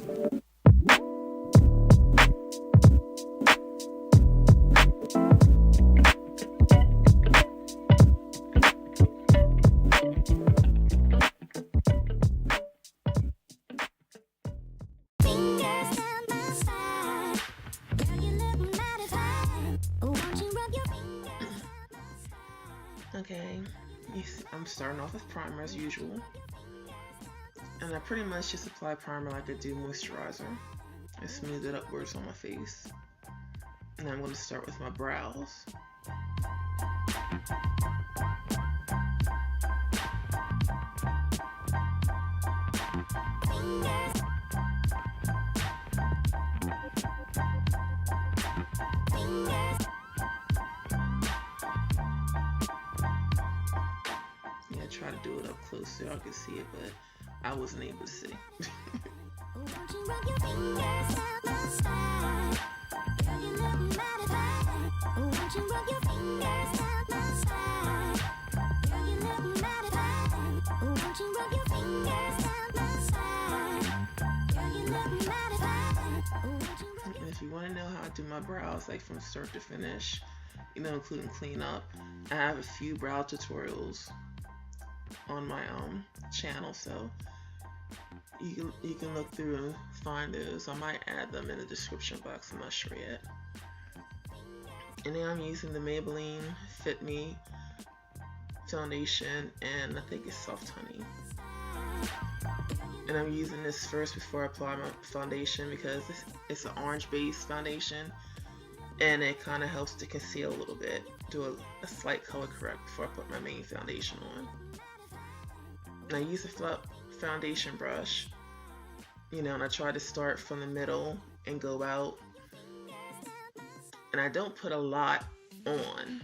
Okay, I'm starting off with primer as usual. And I pretty much just apply primer like I do moisturizer and smooth it upwards on my face. And I'm going to start with my brows. Yeah, try to do it up close so y'all can see it, but I wasn't able to see. And if you want to know how I do my brows, like from start to finish, including cleanup, I have a few brow tutorials on my channel, so you can look through and find those. I might add them in the description box, I'm not sure yet. And now I'm using the Maybelline Fit Me foundation, and I think it's Soft Honey. And I'm using this first before I apply my foundation because it's an orange base foundation, and it kind of helps to conceal a little bit, do a slight color correct before I put my main foundation on. And I use a flat foundation brush, and I try to start from the middle and go out. And I don't put a lot on.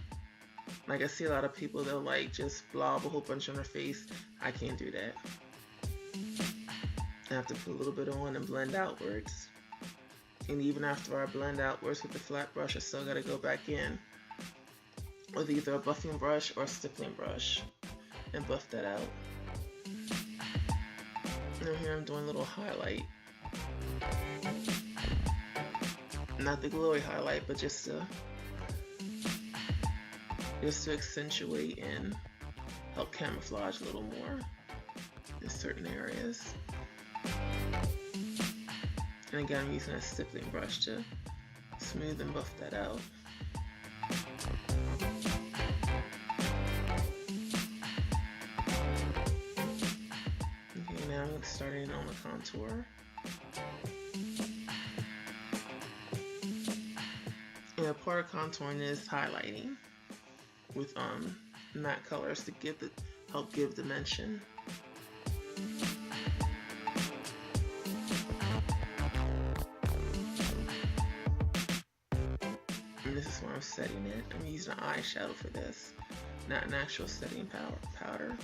Like, I see a lot of people, they'll like just blob a whole bunch on their face. I can't do that. I have to put a little bit on and blend outwards. And even after I blend outwards with the flat brush, I still gotta go back in with either a buffing brush or a stippling brush and buff that out. And here I'm doing a little highlight. Not the glowy highlight, but just to accentuate and help camouflage a little more in certain areas. And again, I'm using a stippling brush to smooth and buff that out. Okay, now I'm starting on the contour. And a part of contouring is highlighting with matte colors to help give dimension. And this is where I'm setting it. I'm using an eyeshadow for this, not an actual setting powder.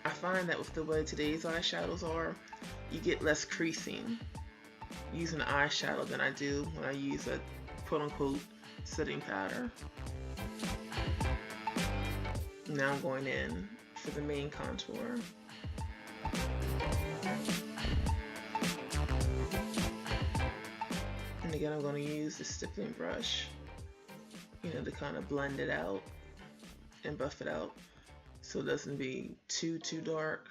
I find that with the way today's eyeshadows are, you get less creasing using an eyeshadow than I do when I use a quote-unquote setting powder. Now I'm going in for the main contour. And again, I'm going to use the stippling brush, to kind of blend it out and buff it out so it doesn't be too dark.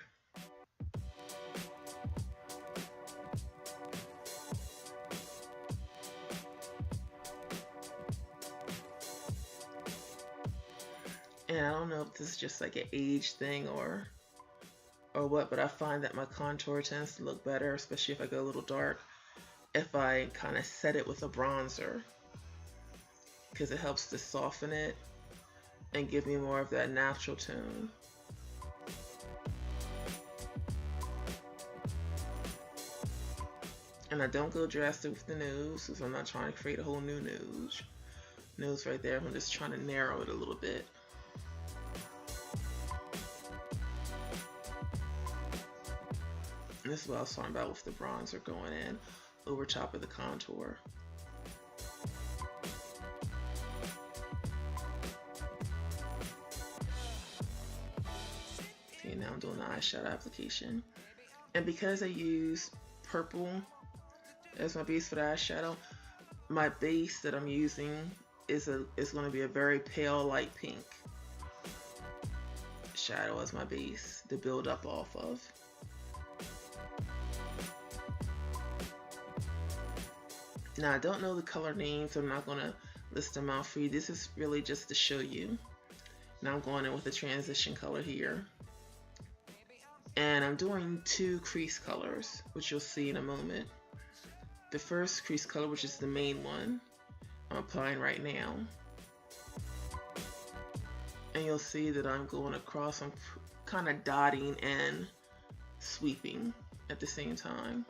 And I don't know if this is just like an age thing or what, but I find that my contour tends to look better, especially if I go a little dark, if I kind of set it with a bronzer, because it helps to soften it and give me more of that natural tone. And I don't go drastic with the nose, because I'm not trying to create a whole new nose right there. I'm just trying to narrow it a little bit. And this is what I was talking about with the bronzer going in over top of the contour. Okay, now I'm doing the eyeshadow application. And because I use purple as my base for the eyeshadow. My base that I'm using is going to be a very pale light pink shadow as my base to build up off of. Now I don't know the color names, so I'm not going to list them out for you. This is really just to show you. Now I'm going in with the transition color here. And I'm doing 2 crease colors, which you'll see in a moment. The first crease color, which is the main one, I'm applying right now. And you'll see that I'm going across, I'm kind of dotting and sweeping at the same time.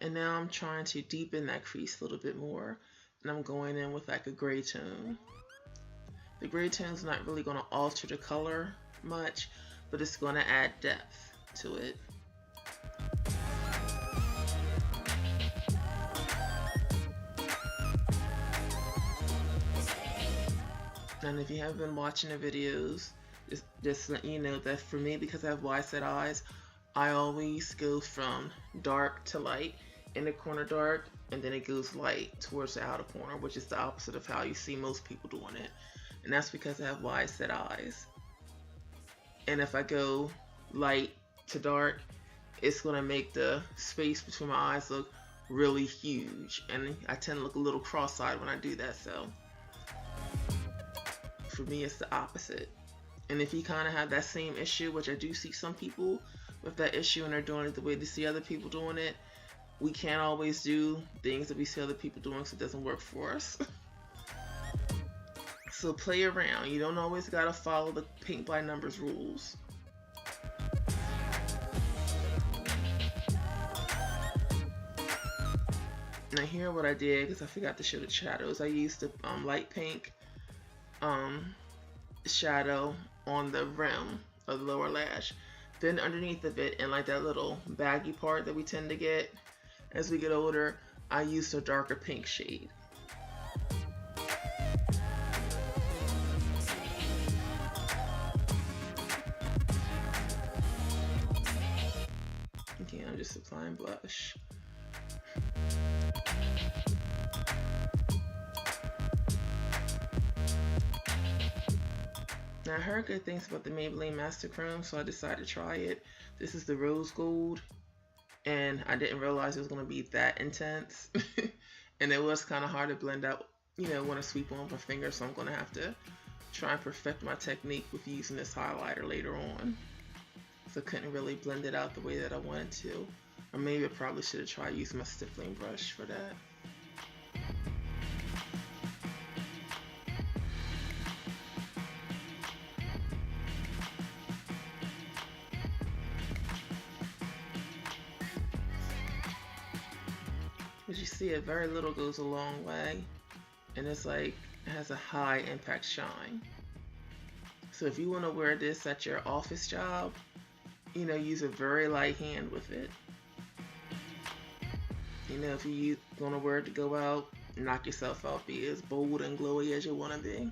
And now I'm trying to deepen that crease a little bit more, and I'm going in with like a gray tone. The gray tone is not really going to alter the color much, but it's going to add depth to it. And if you haven't been watching the videos, just let you know that for me, because I have wide set eyes, I always go from dark to light, inner corner dark, and then it goes light towards the outer corner, which is the opposite of how you see most people doing it. And that's because I have wide set eyes. And if I go light to dark, it's going to make the space between my eyes look really huge, and I tend to look a little cross-eyed when I do that. So for me, it's the opposite. And if you kind of have that same issue, which I do see some people with that issue and they're doing it the way they see other people doing it, we can't always do things that we see other people doing, so it doesn't work for us. So play around. You don't always gotta follow the paint by numbers rules. Now here what I did, because I forgot to show the shadows, I used the light pink shadow on the rim of the lower lash. Then underneath of it, and like that little baggy part that we tend to get as we get older, I used a darker pink shade. Okay, I'm just applying blush. Now I heard good things about the Maybelline Master Chrome, so I decided to try it. This is the rose gold, and I didn't realize it was going to be that intense. And it was kind of hard to blend out, you know, when I sweep on my finger, so I'm going to have to try and perfect my technique with using this highlighter later on. So I couldn't really blend it out the way that I wanted to. Or maybe I probably should have tried using my stippling brush for that. As you see, a very little goes a long way, and it's like it has a high impact shine. So if you want to wear this at your office job, you know, use a very light hand with it. You know, if you want to wear it to go out, knock yourself out, be as bold and glowy as you want to be.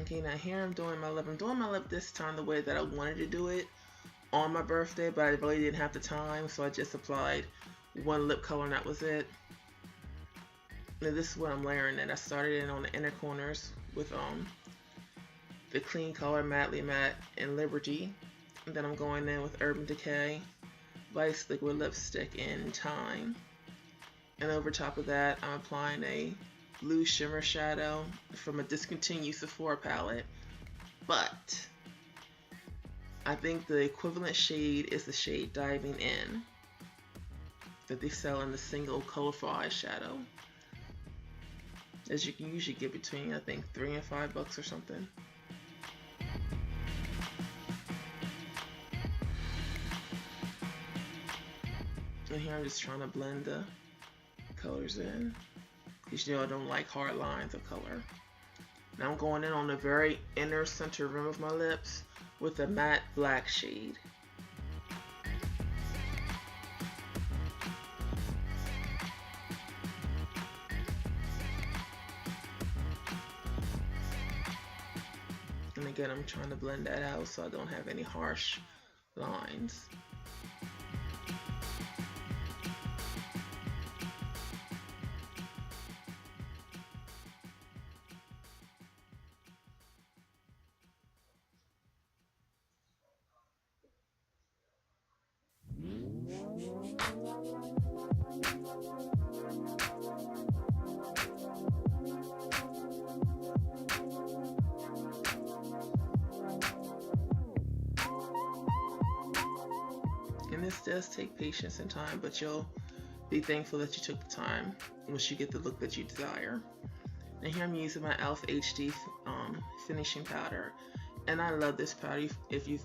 Okay, now here I'm doing my lip. I'm doing my lip this time the way that I wanted to do it on my birthday, but I really didn't have the time, so I just applied one lip color and that was it. Now this is what I'm layering in. I started in on the inner corners with the Clean Color Madly Matte and Liberty, and then I'm going in with Urban Decay Vice Liquid Lipstick in Time, and over top of that I'm applying a blue shimmer shadow from a discontinued Sephora palette, but I think the equivalent shade is the shade Diving In that they sell in the single colorful eyeshadow, as you can usually get between, I think, $3 and $5 or something. And here I'm just trying to blend the colors in, because you know I don't like hard lines of color. Now I'm going in on the very inner center rim of my lips with a matte black shade. And again, I'm trying to blend that out so I don't have any harsh lines. And this does take patience and time, but you'll be thankful that you took the time once you get the look that you desire. And here I'm using my e.l.f. HD finishing powder. And I love this powder. If you've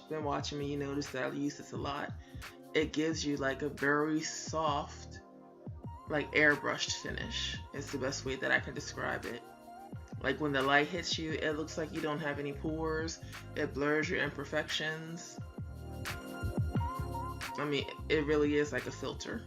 been watching me, you notice that I use this a lot. It gives you like a very soft, like airbrushed finish. It's the best way that I can describe it. Like when the light hits you, it looks like you don't have any pores. It blurs your imperfections. I mean, it really is like a filter.